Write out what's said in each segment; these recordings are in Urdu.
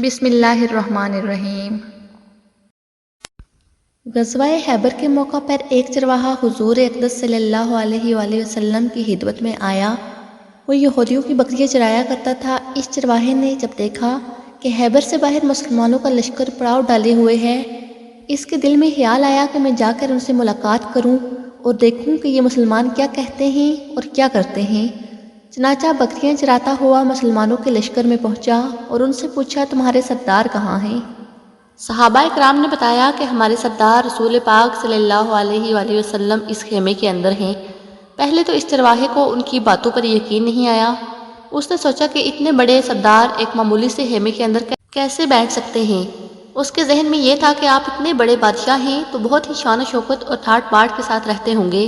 بسم اللہ الرحمن الرحیم۔ غزوہ خیبر کے موقع پر ایک چرواہا حضور اقدس صلی اللہ علیہ وآلہ وسلم کی خدمت میں آیا۔ وہ یہودیوں کی بکریاں چرایا کرتا تھا۔ اس چرواہے نے جب دیکھا کہ خیبر سے باہر مسلمانوں کا لشکر پڑاؤ ڈالے ہوئے ہے، اس کے دل میں خیال آیا کہ میں جا کر ان سے ملاقات کروں اور دیکھوں کہ یہ مسلمان کیا کہتے ہیں اور کیا کرتے ہیں۔ چنانچہ بکریاں چراتا ہوا مسلمانوں کے لشکر میں پہنچا اور ان سے پوچھا، تمہارے سردار کہاں ہیں؟ صحابہ کرام نے بتایا کہ ہمارے سردار رسول پاک صلی اللہ علیہ وآلہ وسلم اس خیمے کے اندر ہیں۔ پہلے تو اس چرواہے کو ان کی باتوں پر یقین نہیں آیا۔ اس نے سوچا کہ اتنے بڑے سردار ایک معمولی سے خیمے کے اندر کیسے بیٹھ سکتے ہیں۔ اس کے ذہن میں یہ تھا کہ آپ اتنے بڑے بادشاہ ہیں تو بہت ہی شان و شوکت اور ٹھاٹ باٹ کے ساتھ رہتے ہوں گے۔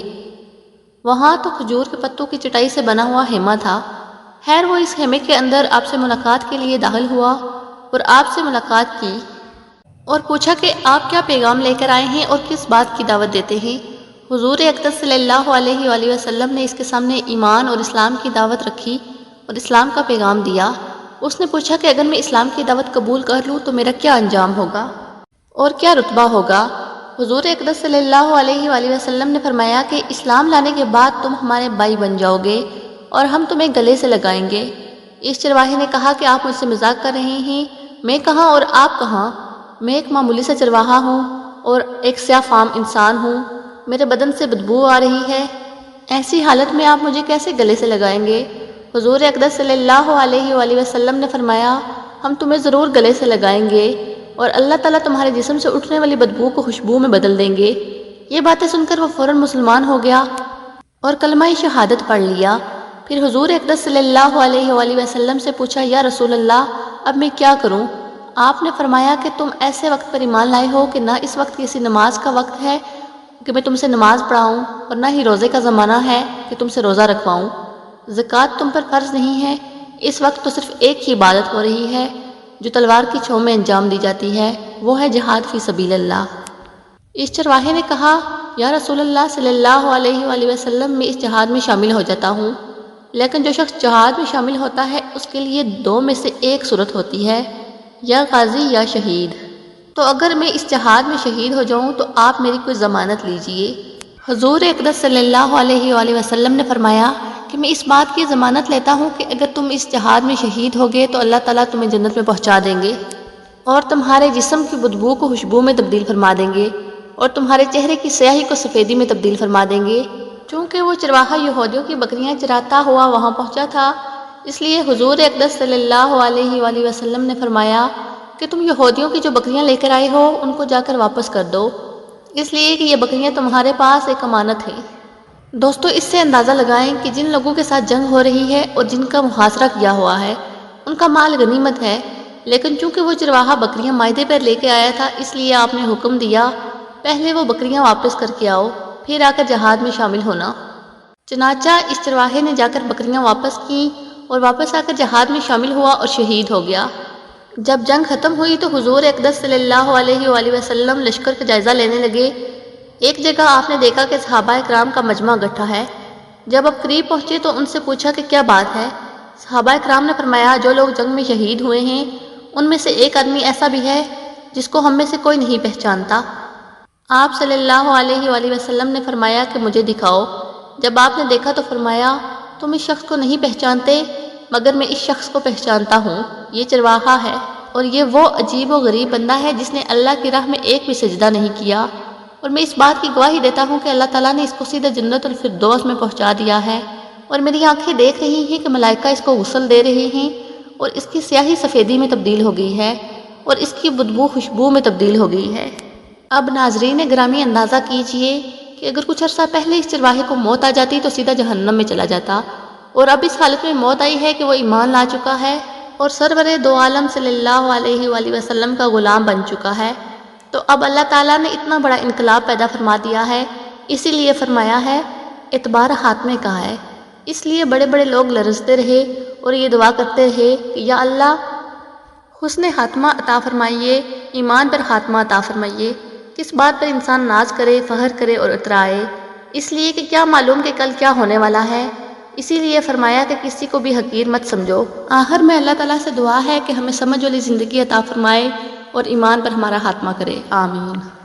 وہاں تو کھجور کے پتوں کی چٹائی سے بنا ہوا خیمہ تھا۔ خیر وہ اس خیمے کے اندر آپ سے ملاقات کے لیے داخل ہوا اور آپ سے ملاقات کی اور پوچھا کہ آپ کیا پیغام لے کر آئے ہیں اور کس بات کی دعوت دیتے ہیں۔ حضور اقدس صلی اللہ علیہ وآلہ وسلم نے اس کے سامنے ایمان اور اسلام کی دعوت رکھی اور اسلام کا پیغام دیا۔ اس نے پوچھا کہ اگر میں اسلام کی دعوت قبول کر لوں تو میرا کیا انجام ہوگا اور کیا رتبہ ہوگا؟ حضور اقدس صلی اللہ علیہ وآلہ وسلم نے فرمایا کہ اسلام لانے کے بعد تم ہمارے بھائی بن جاؤ گے اور ہم تمہیں گلے سے لگائیں گے۔ اس چرواہے نے کہا کہ آپ مجھ سے مذاق کر رہے ہیں، میں کہاں اور آپ کہاں؟ میں ایک معمولی سا چرواہا ہوں اور ایک سیاہ فام انسان ہوں، میرے بدن سے بدبو آ رہی ہے، ایسی حالت میں آپ مجھے کیسے گلے سے لگائیں گے؟ حضور اقدس صلی اللہ علیہ وآلہ وسلم نے فرمایا، ہم تمہیں ضرور گلے سے لگائیں گے اور اللہ تعالیٰ تمہارے جسم سے اٹھنے والی بدبو کو خوشبو میں بدل دیں گے۔ یہ باتیں سن کر وہ فوراً مسلمان ہو گیا اور کلمہ شہادت پڑھ لیا۔ پھر حضور اقدس صلی اللہ علیہ وآلہ وسلم سے پوچھا، یا رسول اللہ اب میں کیا کروں؟ آپ نے فرمایا کہ تم ایسے وقت پر ایمان لائے ہو کہ نہ اس وقت کسی نماز کا وقت ہے کہ میں تم سے نماز پڑھاؤں اور نہ ہی روزے کا زمانہ ہے کہ تم سے روزہ رکھواؤں۔ زکوٰۃ تم پر فرض نہیں ہے، اس وقت تو صرف ایک ہی عبادت ہو رہی ہے جو تلوار کی چھاؤں میں انجام دی جاتی ہے، وہ ہے جہاد فی سبیل اللہ۔ اس چرواہے نے کہا، یا رسول اللہ صلی اللہ علیہ وآلہ وسلم میں اس جہاد میں شامل ہو جاتا ہوں، لیکن جو شخص جہاد میں شامل ہوتا ہے اس کے لیے دو میں سے ایک صورت ہوتی ہے، یا غازی یا شہید۔ تو اگر میں اس جہاد میں شہید ہو جاؤں تو آپ میری کوئی ضمانت لیجئے۔ حضور اقدس صلی اللہ علیہ وآلہ وسلم نے فرمایا کہ میں اس بات کی ضمانت لیتا ہوں کہ اگر تم اس جہاد میں شہید ہوگے تو اللہ تعالیٰ تمہیں جنت میں پہنچا دیں گے اور تمہارے جسم کی بدبو کو خوشبو میں تبدیل فرما دیں گے اور تمہارے چہرے کی سیاہی کو سفیدی میں تبدیل فرما دیں گے۔ چونکہ وہ چرواہا یہودیوں کی بکریاں چراتا ہوا وہاں پہنچا تھا، اس لیے حضور اقدس صلی اللہ علیہ وآلہ وسلم نے فرمایا کہ تم یہودیوں کی جو بکریاں لے کر آئے ہو ان کو جا کر واپس کر دو، اس لیے کہ یہ بکریاں تمہارے پاس ایک امانت ہیں۔ دوستو اس سے اندازہ لگائیں کہ جن لوگوں کے ساتھ جنگ ہو رہی ہے اور جن کا محاصرہ کیا ہوا ہے ان کا مال غنیمت ہے، لیکن چونکہ وہ چرواہا بکریاں معاہدے پر لے کے آیا تھا اس لیے آپ نے حکم دیا پہلے وہ بکریاں واپس کر کے آؤ پھر آ کر جہاد میں شامل ہونا۔ چنانچہ اس چرواہے نے جا کر بکریاں واپس کیں اور واپس آ کر جہاد میں شامل ہوا اور شہید ہو گیا۔ جب جنگ ختم ہوئی تو حضور اقدس صلی اللہ علیہ وآلہ وسلم لشکر کا جائزہ لینے لگے۔ ایک جگہ آپ نے دیکھا کہ صحابہ کرام کا مجمع اکٹھا ہے۔ جب آپ قریب پہنچے تو ان سے پوچھا کہ کیا بات ہے؟ صحابہ کرام نے فرمایا، جو لوگ جنگ میں شہید ہوئے ہیں ان میں سے ایک آدمی ایسا بھی ہے جس کو ہم میں سے کوئی نہیں پہچانتا۔ آپ صلی اللہ علیہ وآلہ وسلم نے فرمایا کہ مجھے دکھاؤ۔ جب آپ نے دیکھا تو فرمایا، تم اس شخص کو نہیں پہچانتے مگر میں اس شخص کو پہچانتا ہوں، یہ چرواہا ہے اور یہ وہ عجیب و غریب بندہ ہے جس نے اللہ کی راہ میں ایک بھی سجدہ نہیں کیا، اور میں اس بات کی گواہی دیتا ہوں کہ اللہ تعالیٰ نے اس کو سیدھا جنت الفردوس میں پہنچا دیا ہے، اور میری آنکھیں دیکھ رہی ہیں کہ ملائکہ اس کو غسل دے رہے ہیں اور اس کی سیاہی سفیدی میں تبدیل ہو گئی ہے اور اس کی بدبو خوشبو میں تبدیل ہو گئی ہے۔ اب ناظرین گرامی اندازہ کیجئے کہ اگر کچھ عرصہ پہلے اس چرواہے کو موت آ جاتی تو سیدھا جہنم میں چلا جاتا، اور اب اس حالت میں موت آئی ہے کہ وہ ایمان لا چکا ہے اور سرور دو عالم صلی اللہ علیہ وآلہ وسلم کا غلام بن چکا ہے۔ تو اب اللہ تعالیٰ نے اتنا بڑا انقلاب پیدا فرما دیا ہے، اسی لیے فرمایا ہے اعتبار خاتمے کا ہے۔ اس لیے بڑے بڑے لوگ لرزتے رہے اور یہ دعا کرتے رہے کہ یا اللہ حسن خاتمہ عطا فرمائیے، ایمان پر خاتمہ عطا فرمائیے۔ کس بات پر انسان ناز کرے، فخر کرے اور اترائے، اس لیے کہ کیا معلوم کہ کل کیا ہونے والا ہے۔ اسی لیے فرمایا کہ کسی کو بھی حقیر مت سمجھو۔ آخر میں اللہ تعالیٰ سے دعا ہے کہ ہمیں سمجھ والی زندگی عطا فرمائے اور ایمان پر ہمارا خاتمہ کرے، آمین۔